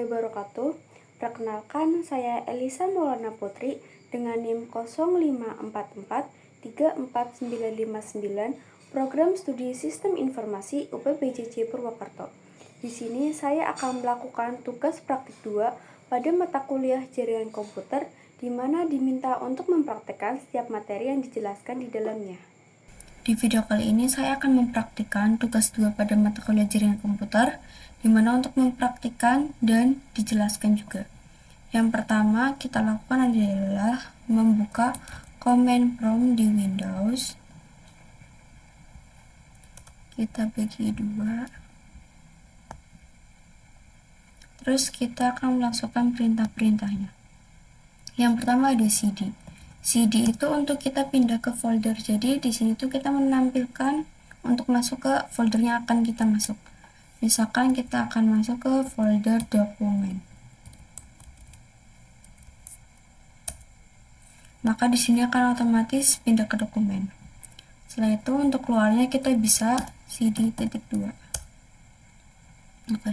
warahmatullahi wabarakatuh. Perkenalkan, saya Elisa Maulana Putri dengan NIM 054434959 Program Studi Sistem Informasi UPBJJ Purwakarta. Di sini saya akan melakukan tugas praktik 2 pada mata kuliah jaringan komputer, di mana diminta untuk mempraktekkan setiap materi yang dijelaskan di dalamnya. Di video kali ini saya akan mempraktikkan tugas 2 pada mata kuliah jaringan komputer, di mana untuk mempraktikkan dan dijelaskan juga. Yang pertama kita lakukan adalah membuka command prompt di Windows. Kita bagi 2. Terus kita akan memasukkan perintah-perintahnya. Yang pertama ada cd. CD itu untuk kita pindah ke folder. Jadi di sini tuh kita menampilkan untuk masuk ke folder yang akan kita masuk. Misalkan kita akan masuk ke folder dokumen. Maka di sini akan otomatis pindah ke dokumen. Setelah itu untuk keluarnya kita bisa cd.2. Oke.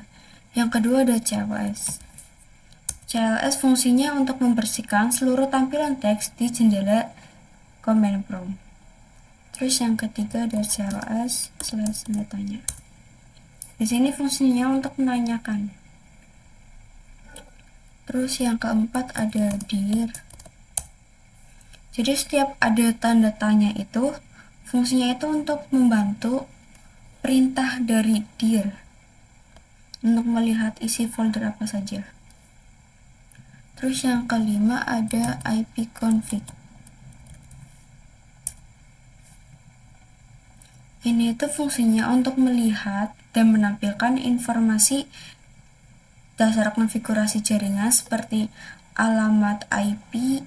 Yang kedua ada CLS. CLS fungsinya untuk membersihkan seluruh tampilan teks di jendela command prompt. Terus yang ketiga ada CLS tanda tanya. Di sini fungsinya untuk menanyakan. Terus yang keempat ada dir. Jadi setiap ada tanda tanya itu fungsinya itu untuk membantu perintah dari dir untuk melihat isi folder apa saja. Terus yang kelima ada ipconfig. Ini itu fungsinya untuk melihat dan menampilkan informasi dasar konfigurasi jaringan seperti alamat IP,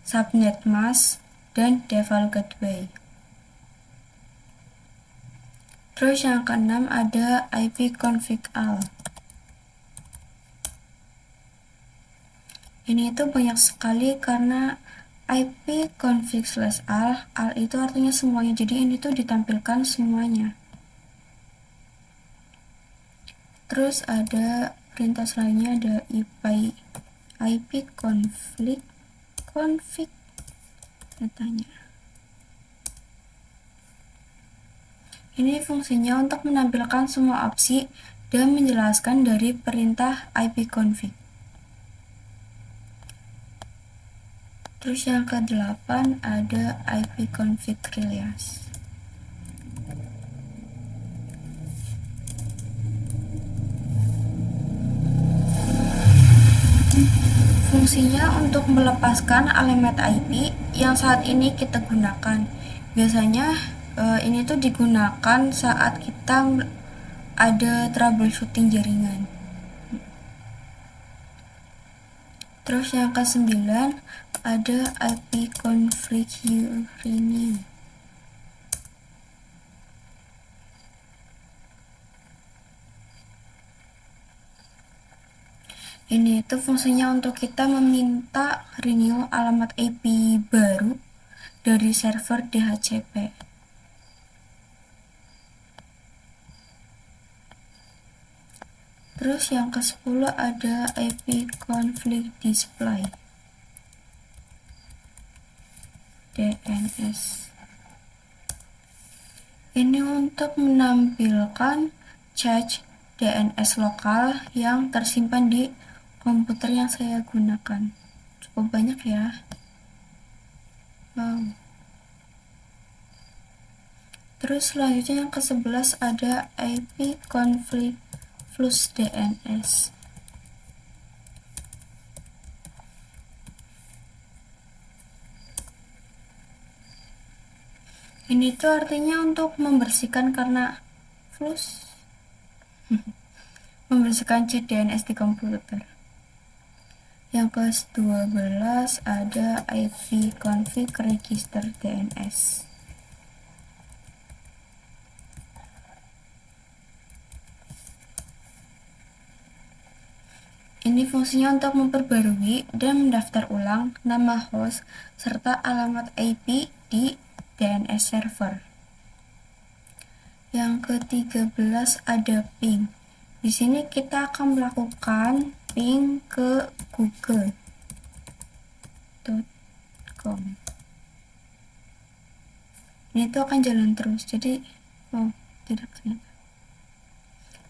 subnet mask, dan default gateway. Terus yang keenam ada ipconfig all. Ini itu banyak sekali karena ipconfig/all itu artinya semuanya, jadi ini tuh ditampilkan semuanya. Terus ada perintah selanjutnya ada ipconfig config datanya. Ini fungsinya untuk menampilkan semua opsi dan menjelaskan dari perintah ipconfig. Terus yang ke-8 ada ipconfig release. Fungsinya untuk melepaskan alamat IP yang saat ini kita gunakan. Biasanya ini tuh digunakan saat kita ada troubleshooting jaringan. Terus yang ke-9 ada ipconfig rename. Ini itu fungsinya untuk kita meminta renew alamat IP baru dari server DHCP. Terus yang ke-10 ada ipconfig display DNS. Ini untuk menampilkan cache DNS lokal yang tersimpan di komputer yang saya gunakan. Cukup banyak ya. Wow. Terus selanjutnya yang ke-11 ada ipconfig plus DNS. Ini tuh artinya untuk membersihkan karena flush membersihkan cache DNS di komputer. Yang ke-12 ada ipconfig register DNS. Ini fungsinya untuk memperbarui dan mendaftar ulang nama host serta alamat IP di DNS server. Yang ke-13 ada ping. Di sini kita akan melakukan ping ke google.com. Ini tuh akan jalan terus, jadi tidak ternyata.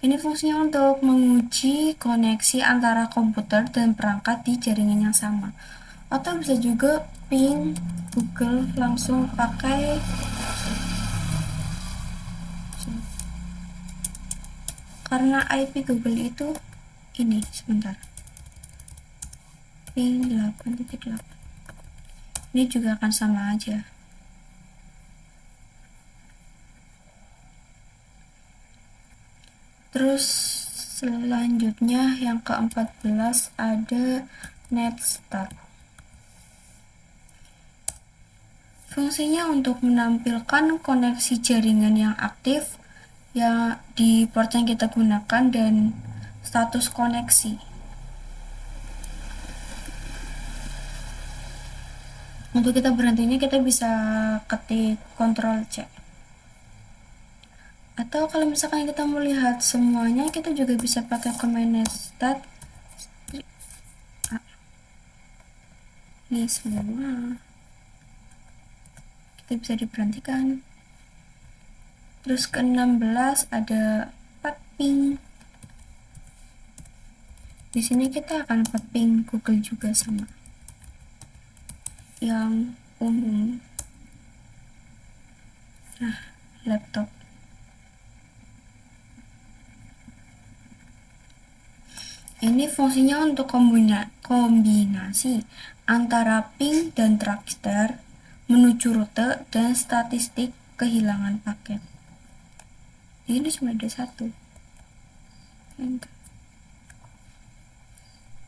Ini fungsinya untuk menguji koneksi antara komputer dan perangkat di jaringan yang sama. Atau bisa juga ping Google langsung pakai karena IP Google itu ini sebentar ping 8.8. Ini juga akan sama aja. Terus selanjutnya yang ke-14 ada NetStat. Fungsinya untuk menampilkan koneksi jaringan yang aktif yang di port yang kita gunakan dan status koneksi. Untuk kita berhentinya kita bisa ketik Ctrl C. Atau kalau misalkan kita melihat semuanya, kita juga bisa pakai command NetStat. Ini semua kita bisa diberhentikan. Terus ke-16 ada ping. Di sini kita akan ping Google juga sama yang umum. Nah, laptop. Ini fungsinya untuk kombinasi antara ping dan trackster menuju rute dan statistik kehilangan paket. Ini cuma ada satu.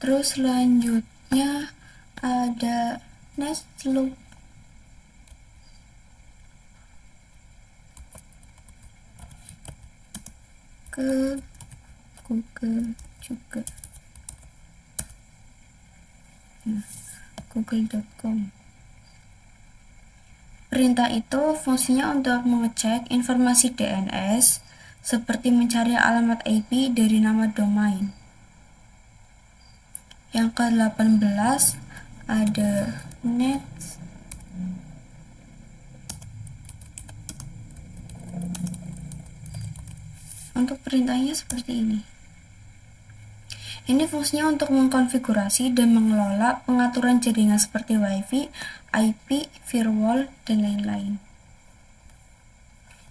Terus selanjutnya ada Nestloop. Ke Google juga. Google.com. Perintah itu fungsinya untuk mengecek informasi DNS seperti mencari alamat IP dari nama domain. Yang ke-18 ada net. Untuk perintahnya seperti ini. Ini fungsinya untuk mengkonfigurasi dan mengelola pengaturan jaringan seperti WiFi, IP, firewall, dan lain-lain.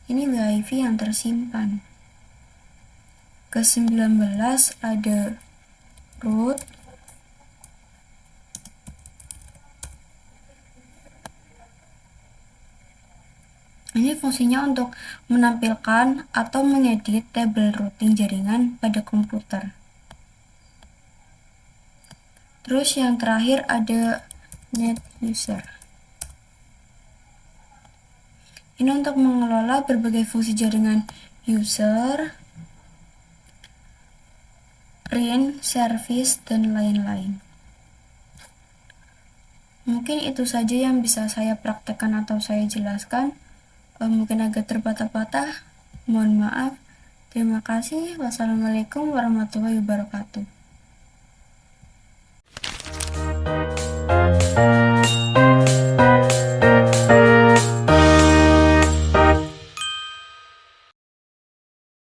Ini WiFi yang tersimpan. Ke-19 ada root. Ini fungsinya untuk menampilkan atau mengedit tabel routing jaringan pada komputer. Terus yang terakhir ada net user. Ini untuk mengelola berbagai fungsi jaringan user, print, service, dan lain-lain. Mungkin itu saja yang bisa saya praktekkan atau saya jelaskan. Mungkin agak terpatah-patah, mohon maaf. Terima kasih. Wassalamualaikum warahmatullahi wabarakatuh.